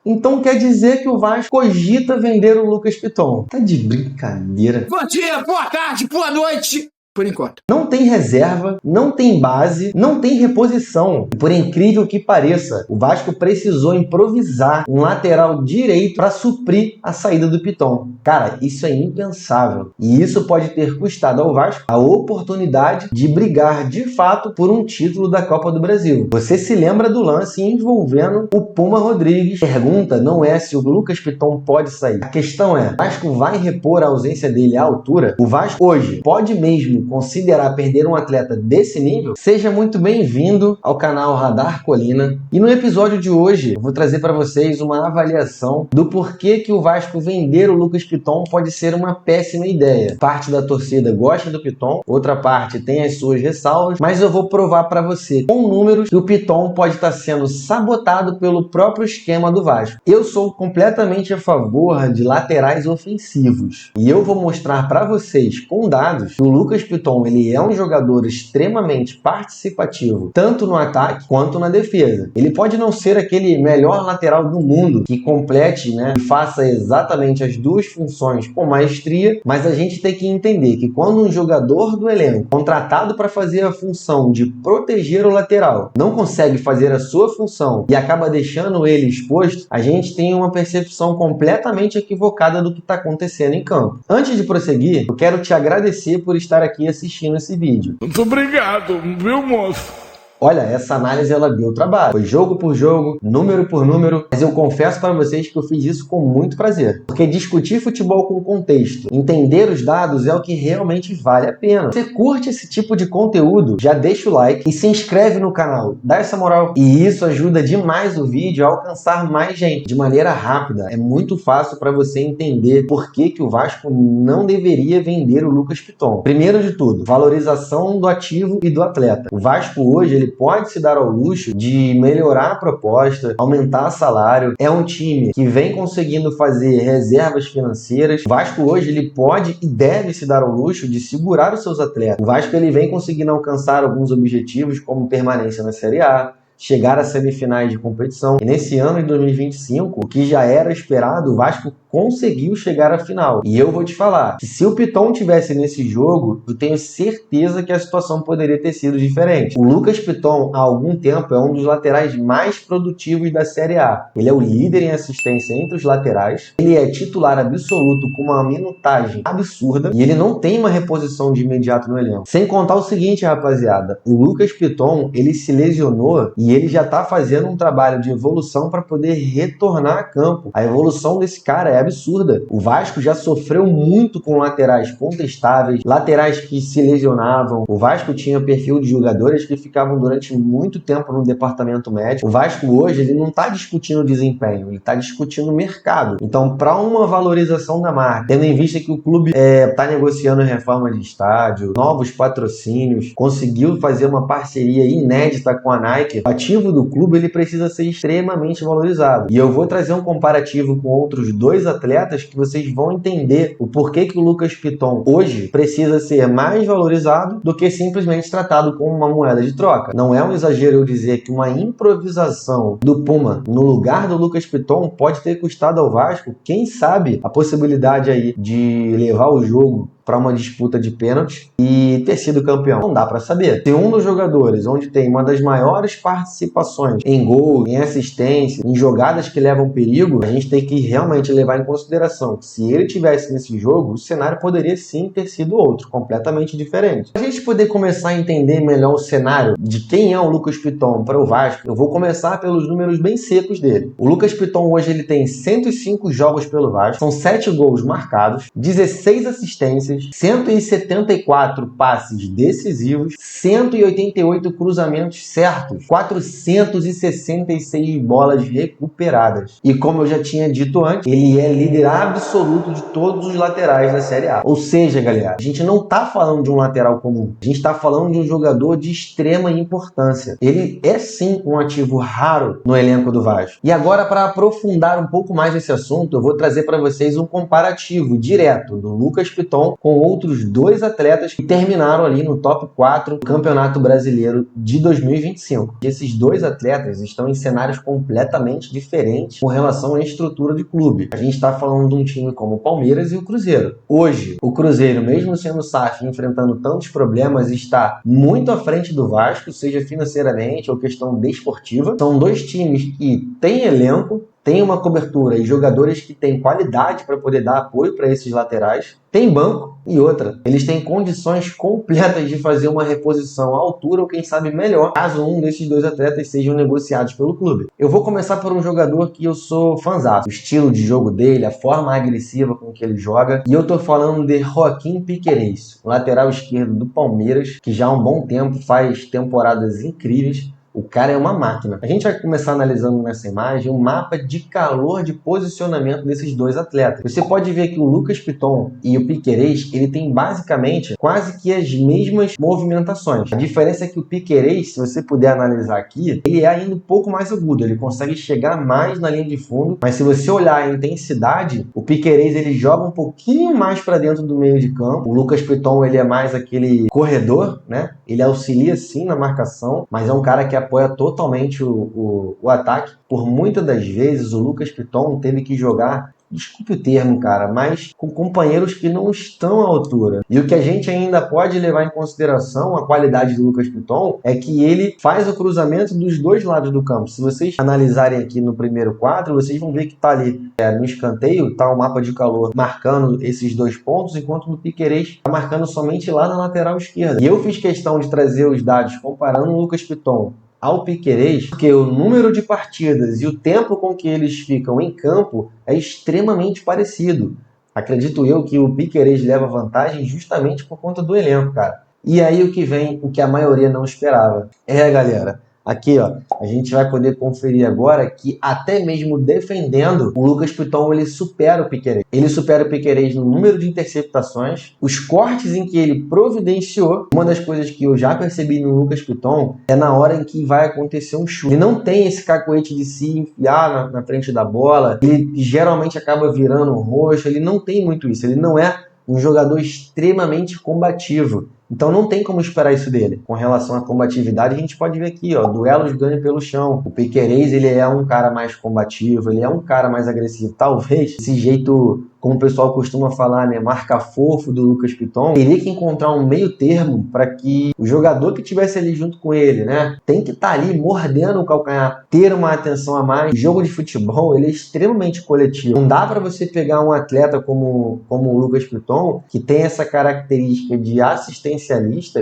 Então quer dizer que o Vasco cogita vender o Lucas Piton. Tá de brincadeira. Bom dia, boa tarde, boa noite. Por enquanto. Não tem reserva, não tem base, não tem reposição. E por incrível que pareça, o Vasco precisou improvisar um lateral direito para suprir a saída do Piton. Cara, isso é impensável. E isso pode ter custado ao Vasco a oportunidade de brigar de fato por um título da Copa do Brasil. Você se lembra do lance envolvendo o Puma Rodrigues? Pergunta não é se o Lucas Piton pode sair. A questão é, o Vasco vai repor a ausência dele à altura? O Vasco hoje pode mesmo considerar perder um atleta desse nível? Seja muito bem-vindo ao canal Radar Colina. E no episódio de hoje eu vou trazer para vocês uma avaliação do porquê que o Vasco vender o Lucas Piton pode ser uma péssima ideia. Parte da torcida gosta do Piton, outra parte tem as suas ressalvas, mas eu vou provar para você com números que o Piton pode estar sendo sabotado pelo próprio esquema do Vasco. Eu sou completamente a favor de laterais ofensivos e eu vou mostrar para vocês com dados que o Lucas Piton ele é um jogador extremamente participativo, tanto no ataque quanto na defesa. Ele pode não ser aquele melhor lateral do mundo que complete, e faça exatamente as duas funções com maestria, mas a gente tem que entender que quando um jogador do elenco contratado para fazer a função de proteger o lateral não consegue fazer a sua função e acaba deixando ele exposto, a gente tem uma percepção completamente equivocada do que está acontecendo em campo. Antes de prosseguir, eu quero te agradecer por estar aqui assistindo esse vídeo. Muito obrigado, viu, moço? Olha, essa análise ela deu trabalho. Foi jogo por jogo, número por número, mas eu confesso para vocês que eu fiz isso com muito prazer. Porque discutir futebol com contexto, entender os dados é o que realmente vale a pena. Se você curte esse tipo de conteúdo, já deixa o like e se inscreve no canal. Dá essa moral. E isso ajuda demais o vídeo a alcançar mais gente de maneira rápida. É muito fácil para você entender por que o Vasco não deveria vender o Lucas Piton. Primeiro de tudo, valorização do ativo e do atleta. O Vasco hoje ele pode se dar ao luxo de melhorar a proposta, aumentar salário. É um time que vem conseguindo fazer reservas financeiras. O Vasco hoje ele pode e deve se dar ao luxo de segurar os seus atletas. O Vasco ele vem conseguindo alcançar alguns objetivos como permanência na Série A, chegar às semifinais de competição. E nesse ano de 2025, o que já era esperado, o Vasco conseguiu chegar à final. E eu vou te falar, que se o Piton tivesse nesse jogo, eu tenho certeza que a situação poderia ter sido diferente. O Lucas Piton, há algum tempo, é um dos laterais mais produtivos da Série A. Ele é o líder em assistência entre os laterais, ele é titular absoluto com uma minutagem absurda e ele não tem uma reposição de imediato no elenco. Sem contar o seguinte, rapaziada, o Lucas Piton, ele se lesionou e ele já tá fazendo um trabalho de evolução para poder retornar a campo. A evolução desse cara é absurda. O Vasco já sofreu muito com laterais contestáveis, laterais que se lesionavam. O Vasco tinha perfil de jogadores que ficavam durante muito tempo no departamento médico. O Vasco hoje ele não está discutindo desempenho, ele está discutindo mercado. Então, para uma valorização da marca, tendo em vista que o clube está negociando reforma de estádio, novos patrocínios, conseguiu fazer uma parceria inédita com a Nike, o ativo do clube ele precisa ser extremamente valorizado. E eu vou trazer um comparativo com outros dois atletas que vocês vão entender o porquê que o Lucas Piton hoje precisa ser mais valorizado do que simplesmente tratado como uma moeda de troca. Não é um exagero eu dizer que uma improvisação do Puma no lugar do Lucas Piton pode ter custado ao Vasco, quem sabe, a possibilidade aí de levar o jogo para uma disputa de pênalti e ter sido campeão. Não dá para saber. Se um dos jogadores, onde tem uma das maiores participações em gol, em assistência, em jogadas que levam perigo, a gente tem que realmente levar em consideração que se ele tivesse nesse jogo, o cenário poderia sim ter sido outro, completamente diferente. Para a gente poder começar a entender melhor o cenário de quem é o Lucas Piton para o Vasco, eu vou começar pelos números bem secos dele. O Lucas Piton hoje ele tem 105 jogos pelo Vasco, são 7 gols marcados, 16 assistências, 174 passes decisivos, 188 cruzamentos certos, 466 bolas recuperadas. E como eu já tinha dito antes, ele é líder absoluto de todos os laterais da Série A. Ou seja, galera, a gente não tá falando de um lateral comum, a gente tá falando de um jogador de extrema importância. Ele é sim um ativo raro no elenco do Vasco. E agora, para aprofundar um pouco mais esse assunto, eu vou trazer para vocês um comparativo direto do Lucas Piton com outros 2 atletas que terminaram ali no top 4 do Campeonato Brasileiro de 2025. E esses 2 atletas estão em cenários completamente diferentes com relação à estrutura de clube. A gente está falando de um time como o Palmeiras e o Cruzeiro. Hoje, o Cruzeiro, mesmo sendo SAF, enfrentando tantos problemas, está muito à frente do Vasco, seja financeiramente ou questão desportiva. São 2 times que têm elenco, tem uma cobertura e jogadores que têm qualidade para poder dar apoio para esses laterais, tem banco e outra. Eles têm condições completas de fazer uma reposição à altura ou quem sabe melhor, caso um desses 2 atletas sejam negociados pelo clube. Eu vou começar por um jogador que eu sou fãzaço. O estilo de jogo dele, a forma agressiva com que ele joga. E eu tô falando de Joaquim Piquerez, lateral esquerdo do Palmeiras, que já há um bom tempo faz temporadas incríveis. O cara é uma máquina. A gente vai começar analisando nessa imagem um mapa de calor de posicionamento desses 2 atletas. Você pode ver que o Lucas Piton e o Piquerez, ele tem basicamente quase que as mesmas movimentações. A diferença é que o Piquerez, se você puder analisar aqui, ele é ainda um pouco mais agudo, ele consegue chegar mais na linha de fundo, mas se você olhar a intensidade, o Piquerez ele joga um pouquinho mais para dentro do meio de campo. O Lucas Piton ele é mais aquele corredor, né? Ele auxilia sim na marcação, mas é um cara que apoia totalmente o ataque. Por muitas das vezes, o Lucas Piton teve que jogar, desculpe o termo, cara, mas com companheiros que não estão à altura. E o que a gente ainda pode levar em consideração, a qualidade do Lucas Piton, é que ele faz o cruzamento dos 2 lados do campo. Se vocês analisarem aqui no primeiro quadro, vocês vão ver que tá ali no escanteio, tá o mapa de calor marcando esses 2 pontos, enquanto o Piquerez tá marcando somente lá na lateral esquerda. E eu fiz questão de trazer os dados comparando o Lucas Piton ao Piquerez, porque o número de partidas e o tempo com que eles ficam em campo é extremamente parecido. Acredito eu que o Piquerez leva vantagem justamente por conta do elenco, cara. E aí o que vem, o que a maioria não esperava. Galera, aqui ó, a gente vai poder conferir agora que até mesmo defendendo, o Lucas Piton ele supera o Piquerez. Ele supera o Piquerez no número de interceptações, os cortes em que ele providenciou. Uma das coisas que eu já percebi no Lucas Piton é na hora em que vai acontecer um chute. Ele não tem esse cacoete de se enfiar na frente da bola, ele geralmente acaba virando um roxo, ele não tem muito isso, ele não é um jogador extremamente combativo. Então não tem como esperar isso dele. Com relação à combatividade, a gente pode ver aqui, ó, duelos ganham pelo chão. O Piquerez, ele é um cara mais combativo, ele é um cara mais agressivo. Talvez esse jeito, como o pessoal costuma falar, né, marca fofo do Lucas Piton, teria que encontrar um meio termo para que o jogador que estivesse ali junto com ele, né, tem que estar ali mordendo o calcanhar, ter uma atenção a mais. O jogo de futebol, ele é extremamente coletivo. Não dá para você pegar um atleta como o Lucas Piton, que tem essa característica de assistencialista,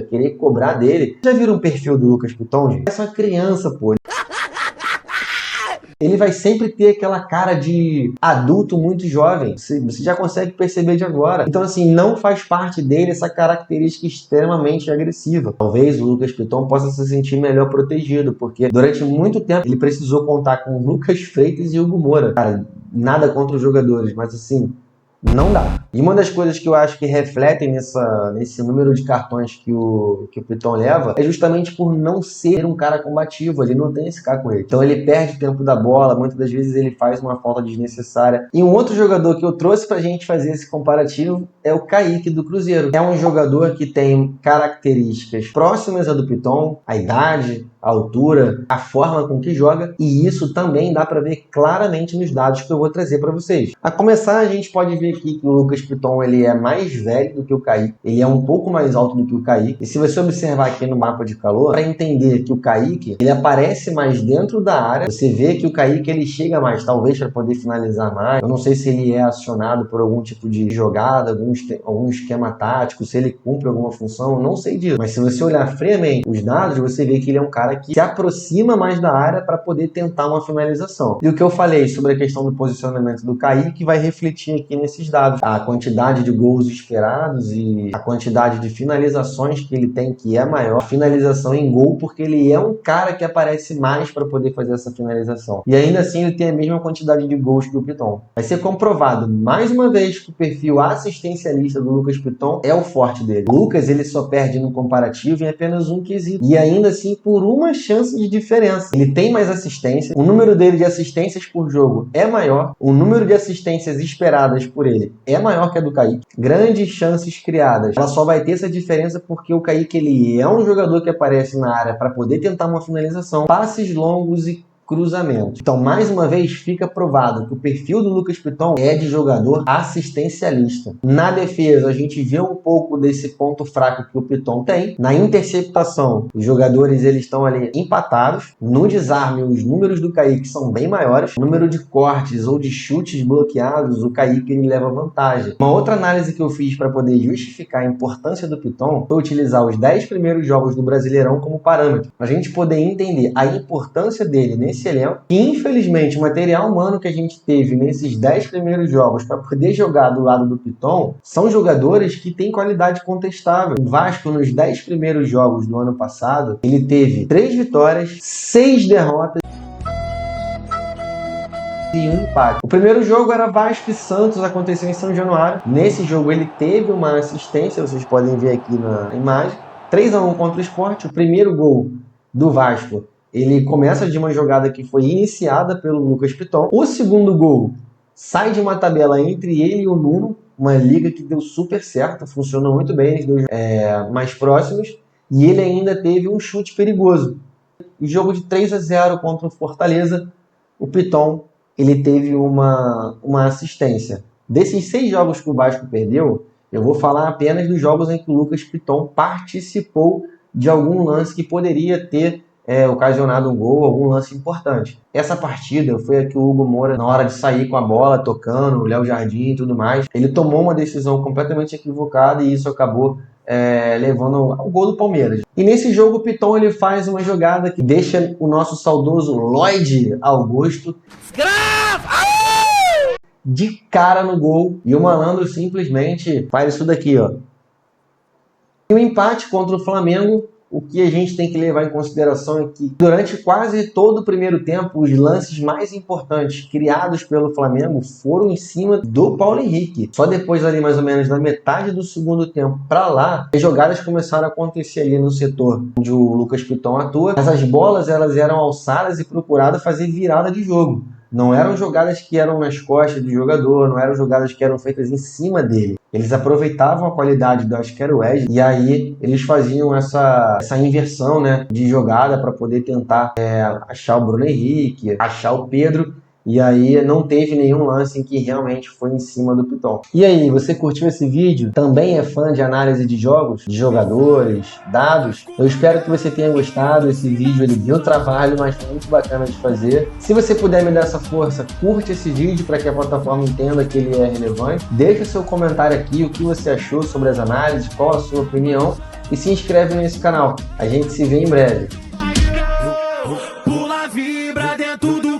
querer cobrar dele. Já viram o perfil do Lucas Piton, gente? É uma criança, pô. Ele vai sempre ter aquela cara de adulto muito jovem. Você já consegue perceber de agora. Então, assim, não faz parte dele essa característica extremamente agressiva. Talvez o Lucas Piton possa se sentir melhor protegido, porque durante muito tempo ele precisou contar com o Lucas Freitas e o Hugo Moura. Cara, nada contra os jogadores, mas assim, não dá. E uma das coisas que eu acho que refletem nesse número de cartões que o Piton leva é justamente por não ser um cara combativo. Ele não tem esse cacoete. Então ele perde tempo da bola, muitas das vezes ele faz uma falta desnecessária. E um outro jogador que eu trouxe pra gente fazer esse comparativo é o Kaique do Cruzeiro. É um jogador que tem características próximas à do Piton, a idade, a altura, a forma com que joga, e isso também dá para ver claramente nos dados que eu vou trazer para vocês. A começar, a gente pode ver aqui que o Lucas Piton ele é mais velho do que o Kaique, ele é um pouco mais alto do que o Kaique, e se você observar aqui no mapa de calor, para entender que o Kaique ele aparece mais dentro da área, você vê que o Kaique ele chega mais, talvez para poder finalizar mais. Eu não sei se ele é acionado por algum tipo de jogada, algum esquema tático, se ele cumpre alguma função, eu não sei disso, mas se você olhar friamente os dados, você vê que ele é um cara que se aproxima mais da área para poder tentar uma finalização. E o que eu falei sobre a questão do posicionamento do Kaique vai refletir aqui nesses dados. A quantidade de gols esperados e a quantidade de finalizações que ele tem, que é maior. A finalização em gol, porque ele é um cara que aparece mais para poder fazer essa finalização. E ainda assim ele tem a mesma quantidade de gols que o Piton. Vai ser comprovado mais uma vez que o perfil assistencialista do Lucas Piton é o forte dele. O Lucas ele só perde no comparativo em apenas um quesito. E ainda assim por um uma chance de diferença. Ele tem mais assistência, o número dele de assistências por jogo é maior, o número de assistências esperadas por ele é maior que a do Kaique. Grandes chances criadas. Ela só vai ter essa diferença porque o Kaique ele é um jogador que aparece na área para poder tentar uma finalização, passes longos e cruzamentos. Então, mais uma vez, fica provado que o perfil do Lucas Piton é de jogador assistencialista. Na defesa, a gente vê um pouco desse ponto fraco que o Piton tem. Na interceptação, os jogadores eles estão ali empatados. No desarme, os números do Kaique são bem maiores. O número de cortes ou de chutes bloqueados, o Kaique ele leva vantagem. Uma outra análise que eu fiz para poder justificar a importância do Piton foi utilizar os 10 primeiros jogos do Brasileirão como parâmetro, para a gente poder entender a importância dele nesse elenco. E infelizmente o material humano que a gente teve nesses 10 primeiros jogos para poder jogar do lado do Piton são jogadores que têm qualidade contestável. O Vasco nos 10 primeiros jogos do ano passado, ele teve 3 vitórias, 6 derrotas e um empate. O primeiro jogo era Vasco e Santos, aconteceu em São Januário. Nesse jogo ele teve uma assistência, vocês podem ver aqui na imagem, 3-1 contra o Sport. O primeiro gol do Vasco ele começa de uma jogada que foi iniciada pelo Lucas Piton. O segundo gol sai de uma tabela entre ele e o Nuno, uma liga que deu super certo, funcionou muito bem, eles dois mais próximos, e ele ainda teve um chute perigoso. O jogo de 3-0 contra o Fortaleza, o Piton ele teve uma assistência. Desses 6 jogos que o Vasco perdeu, eu vou falar apenas dos jogos em que o Lucas Piton participou de algum lance que poderia ter ocasionado um gol, algum lance importante. Essa partida foi a que o Hugo Moura, na hora de sair com a bola, tocando, o Léo Jardim e tudo mais, ele tomou uma decisão completamente equivocada e isso acabou levando ao gol do Palmeiras. E nesse jogo o Piton ele faz uma jogada que deixa o nosso saudoso Lloyd Augusto de cara no gol e o malandro simplesmente faz isso daqui, ó. E o empate contra o Flamengo, o que a gente tem que levar em consideração é que durante quase todo o primeiro tempo, os lances mais importantes criados pelo Flamengo foram em cima do Paulo Henrique. Só depois ali mais ou menos da metade do segundo tempo para lá, as jogadas começaram a acontecer ali no setor onde o Lucas Piton atua. Mas as bolas elas eram alçadas e procuradas fazer virada de jogo. Não eram jogadas que eram nas costas do jogador, não eram jogadas que eram feitas em cima dele. Eles aproveitavam a qualidade do, acho que era o Wesley, e aí eles faziam essa inversão, né, de jogada para poder tentar achar o Bruno Henrique, achar o Pedro, e aí não teve nenhum lance em que realmente foi em cima do Piton. E aí, você curtiu esse vídeo? Também é fã de análise de jogos, de jogadores, dados? Eu espero que você tenha gostado. Esse vídeo ele deu trabalho, mas foi muito bacana de fazer. Se você puder me dar essa força, curte esse vídeo para que a plataforma entenda que ele é relevante. Deixa seu comentário aqui, o que você achou sobre as análises, qual a sua opinião, e se inscreve nesse canal. A gente se vê em breve. Pula, vibra dentro do